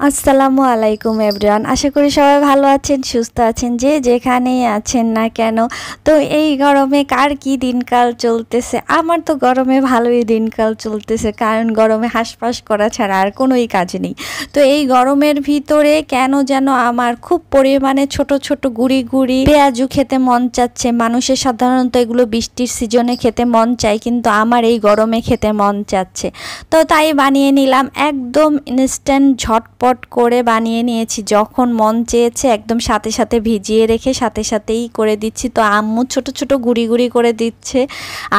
আসসালামু আলাইকুম এভরিওয়ান, আশা করি সবাই ভালো আছেন, সুস্থ আছেন, যে যেখানেই আছেন না কেন। তো এই গরমে কার কি দিনকাল চলতেছে? আমার তো গরমে ভালোই দিনকাল চলতেছে, কারণ গরমে হাঁসফাঁস করা ছাড়া আর কোনোই কাজ নেই। তো এই গরমের ভিতরে কেন যেন আমার খুব পরিমাণে ছোট ছোট গুড়ি গুড়ি পেঁয়াজু খেতে মন চাচ্ছে। মানুষের সাধারণত এগুলো বৃষ্টির সিজনে খেতে মন চায়, কিন্তু আমার এই গরমে খেতে মন চাচ্ছে। তো তাই বানিয়ে নিলাম, একদম ইনস্ট্যান্ট ঝটপট করে বানিয়ে নিয়েছি। যখন মন চেয়েছে একদম সাথে সাথে ভিজিয়ে রেখে সাথে সাথেই করে দিচ্ছি। তো আম্মু ছোট ছোট গুড়ি গুড়ি করে দিচ্ছে,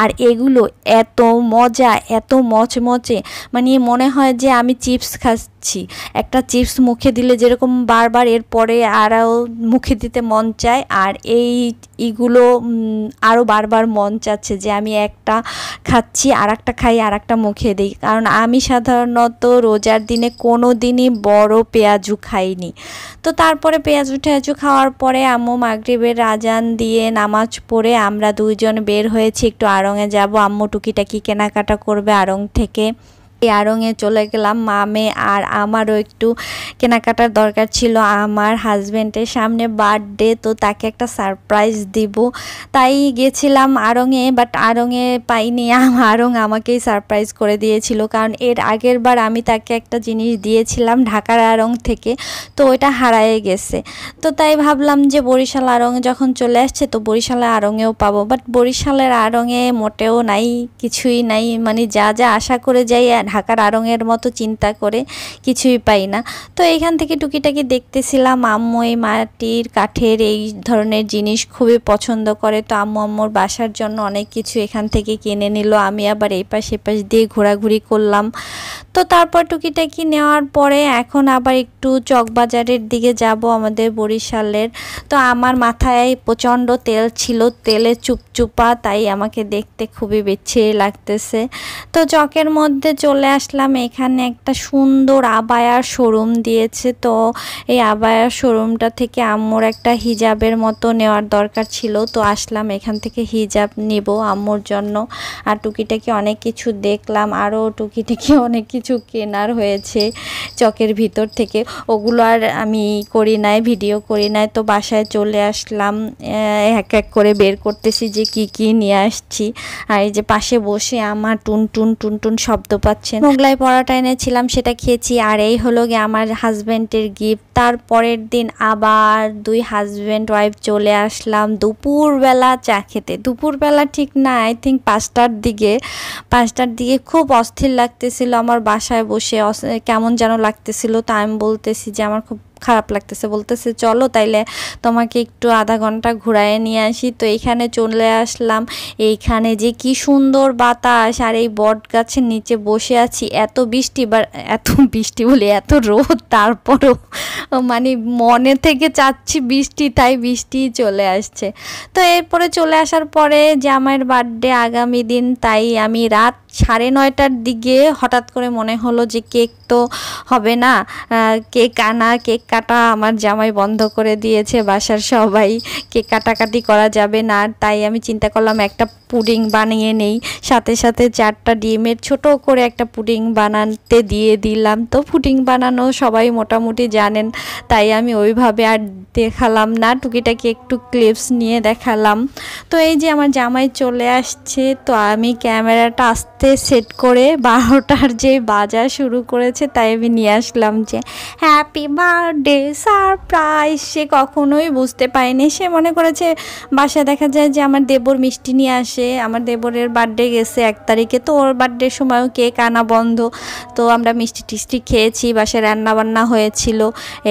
আর এগুলো এত মজা, এত মচমচে, মানে মনে হয় যে আমি চিপস খাচ্ছি। একটা চিপস মুখে দিলে যেরকম বারবার এরপরে আরও মুখে দিতে মন চায়, আর এইগুলো আরও বারবার মন চাচ্ছে যে আমি একটা খাচ্ছি আর একটা খাই আর একটা মুখে দিই। কারণ আমি সাধারণত রোজার দিনে কোনো দিনই বড় পেঁয়াজু খাইনি। তো তারপরে পেঁয়াজু টেয়াজু খাওয়ার পরে আম্মু মাগরিবের আজান দিয়ে নামাজ পড়ে আমরা দুইজন বের হয়েছি, একটু আড়ংয়ে যাব। আম্মু টুকিটাকি কেনাকাটা করবে আড়ং থেকে। এই আড়ংয়ে চলে গেলাম। মামে আর আমারও একটু কেনাকাটার দরকার ছিল। আমার হাজব্যান্ডের সামনে বার্থডে, তো তাকে একটা সারপ্রাইজ দিব, তাই গেছিলাম আড়ংয়ে। বাট আড়ংয়ে পাইনি, আড়ং আমাকেই সারপ্রাইজ করে দিয়েছিল, কারণ এর আগের বার আমি তাকে একটা জিনিস দিয়েছিলাম ঢাকার আড়ং থেকে, তো ওইটা হারায়ে গেছে। তো তাই ভাবলাম যে বরিশাল আড়ংয়ে যখন চলে আসছে তো বরিশালের আড়ংয়েও পাবো। বাট বরিশালের আড়ংয়ে মোটেও নাই, কিছুই নাই, মানে যা যা আশা করে যাই ঢাকার আড়ংয়ের মতো চিন্তা করে কিছুই পাই না। তো এইখান থেকে টুকিটাকি দেখতেছিলাম। আম্মু এই মাটির কাঠের এই ধরনের জিনিস খুবই পছন্দ করে, তো আম্মুর বাসার জন্য অনেক কিছু এখান থেকে কিনে নিল। আমি আবার এই পাশ এপাশ দিয়ে ঘোরাঘুরি করলাম। তো তারপর টুকিটাকি নেওয়ার পরে এখন আবার একটু চকবাজারের দিকে যাব, আমাদের বরিশালের। তো আমার মাথায় প্রচণ্ড তেল ছিল, তেলে চুপচুপা, তাই আমাকে দেখতে খুবই বিচ্ছিরি লাগতেছে। তো চকের মধ্যে চলে আসলাম। এখানে একটা সুন্দর আবায়ার শোরুম দিয়েছে, তো এই আবায়ার শোরুমটা থেকে আম্মুর একটা হিজাবের মতো নেওয়ার দরকার ছিল, তো আসলাম এখান থেকে হিজাব নিব আম্মুর জন্য। আর টুকিটাকি অনেক কিছু দেখলাম, আরও টুকিটাকি অনেক কিছু কেনার হয়েছে চকের ভিতর থেকে, ওগুলো আর আমি করি নাই, ভিডিও করি নাই। তো বাসায় চলে আসলাম, এক এক করে বের করতেছি যে কি কি নিয়ে আসছি। আর এই যে পাশে বসে আমার টুনটুন টুনটুন শব্দ পাচ্ছেন, মোগলাই পরোটা এনেছিলাম, সেটা খেয়েছি। আর এই হলো গিয়ে আমার হাজব্যান্ডের গিফট। তারপরের দিন আবার দুই হাজব্যান্ড ওয়াইফ চলে আসলাম দুপুরবেলা চা খেতে। দুপুরবেলা ঠিক না, আই থিঙ্ক 5টার দিকে খুব অস্থির লাগতেছিল আমার বাসায় বসে, কেমন যেন লাগতেছিল। তো আমি বলতেছি যে আমার খুব খারাপ লাগতেছে, বলতেছে চলো তাইলে তোমাকে একটু আধা ঘন্টা ঘুরায় নিয়ে আসি। তো এইখানে চলে আসলাম। এইখানে যে কি সুন্দর বাতাস, আর এই বট গাছের নিচে বসে আছি। এত বৃষ্টি বলে এত রোদ, তারপরও মানে মনে থেকে চাচ্ছি বৃষ্টি, তাই বৃষ্টি চলে আসছে। তো এরপরে চলে আসার পরে জামাইয়ের বার্থডে আগামী দিন, তাই আমি রাত 9:30টার দিকে হঠাৎ করে মনে হলো যে কেক তো হবে না, কেক কাটা আমার জামাই বন্ধ করে দিয়েছে, বাসার সবাই কেক কাটাকাটি করা যাবে না। তাই আমি চিন্তা করলাম একটা পুডিং বানিয়ে নেই, সাথে সাথে 4টা ডিমের ছোট করে একটা পুডিং বানাতে দিয়ে দিলাম। তো পুডিং বানানো সবাই মোটামুটি জানেন, তাই আমি ওইভাবে আর দেখালাম না, টুকিটাকি একটু ক্লিপস নিয়ে দেখালাম। তো এই যে আমার জামাই চলে আসছে, তো আমি ক্যামেরাটা আস্তে সেট করে 12টার যে বাজা শুরু করেছে, তাই আমি নিয়ে আসলাম যে হ্যাপি বার্থডে সারপ্রাইজ। সে কখনোই বুঝতে পারেনি, সে মনে করেছে বাসায় দেখা যায় যে আমার দেবর মিষ্টি নিয়ে আসে। আমার দেবরের বার্থডে গেছে 1 তারিখে, তো ওর বার্থডের সময়ও কেক আনা বন্ধ। তো আমরা মিষ্টি টিষ্টি খেয়েছি, বাসায় রান্না বান্না হয়েছিল।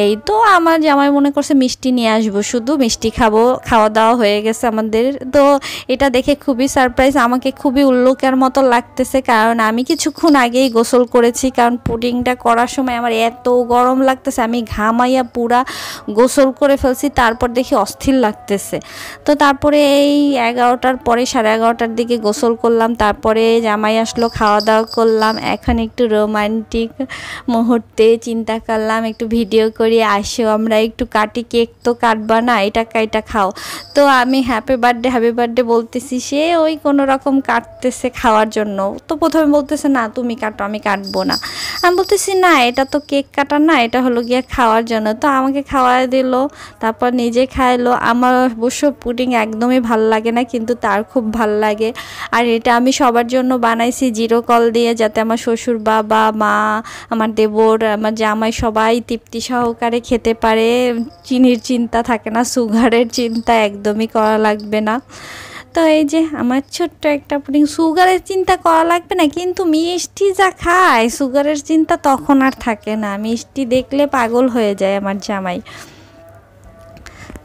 এই তো আমার জামাই মনে করছে মিষ্টি নিয়ে আসবো, শুধু মিষ্টি খাবো, খাওয়া দাওয়া হয়ে গেছে আমাদের। তো এটা দেখে খুবই সারপ্রাইজ, আমাকে খুবই উল্লুকের মতো লাগতেছে, কারণ আমি কিছুক্ষণ আগেই গোসল করেছি। কারণ পুডিংটা করার সময় আমার এত গরম লাগতেছে, আমি ঘাম ঘামাইয়া পুরা গোসল করে ফেলছি, তারপর দেখি অস্থির লাগতেছে। তো তারপরে এই 11টার পরে 11:30টার দিকে গোসল করলাম, তারপরে জামাই আসলো, খাওয়া দাওয়া করলাম। এখন একটু রোমান্টিক মুহূর্তে চিন্তা করলাম একটু ভিডিও করি, আসো আমরা একটু কাটি, কেক তো কাটবা না, এটা খাও। তো আমি হ্যাপি বার্থডে বলতেছি, সে ওই কোনো রকম কাটতেছে খাওয়ার জন্য। তো প্রথমে বলতেছে না তুমি কাটো, আমি কাটবো না। আমি বলতেছি না এটা তো কেক কাটা না, এটা হলো গিয়ে খাওয়ার জন্য। তো আমাকে খাওয়াই দিল, তারপর নিজে খাইলো। আমার অবশ্য পুডিং একদমই ভাল লাগে না, কিন্তু তার খুব ভাল লাগে। আর এটা আমি সবার জন্য বানাইছি জিরো কল দিয়ে, যাতে আমার শ্বশুর, বাবা, মা, আমার দেবর, আমার জামাই সবাই তৃপ্তি সহকারে খেতে পারে। চিনির চিন্তা থাকে না, সুগারের চিন্তা একদমই করা লাগবে না। তো এই যে আমার ছোট্ট একটা পুডিং, সুগারের চিন্তা করা লাগবে না, কিন্তু মিষ্টি যা খায় সুগারের চিন্তা তখন আর থাকে না। মিষ্টি দেখলে পাগল হয়ে যায় আমার জামাই।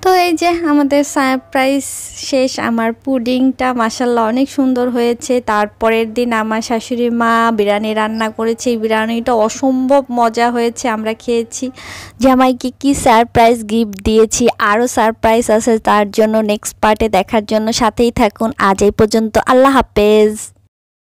তো এই যে আমাদের সারপ্রাইজ শেষ। আমার পুডিংটা মাশাআল্লাহ অনেক সুন্দর হয়েছে। তারপরের দিন আমার শাশুড়ি মা বিরিয়ানি রান্না করেছে, এই বিরিয়ানিটা অসম্ভব মজা হয়েছে, আমরা খেয়েছি। জামাইকে কি সারপ্রাইজ গিফট দিয়েছি, আরও সারপ্রাইজ আছে তার জন্য নেক্সট পার্টে দেখার জন্য সাথেই থাকুন। আজ এই পর্যন্ত, আল্লাহ হাফেজ।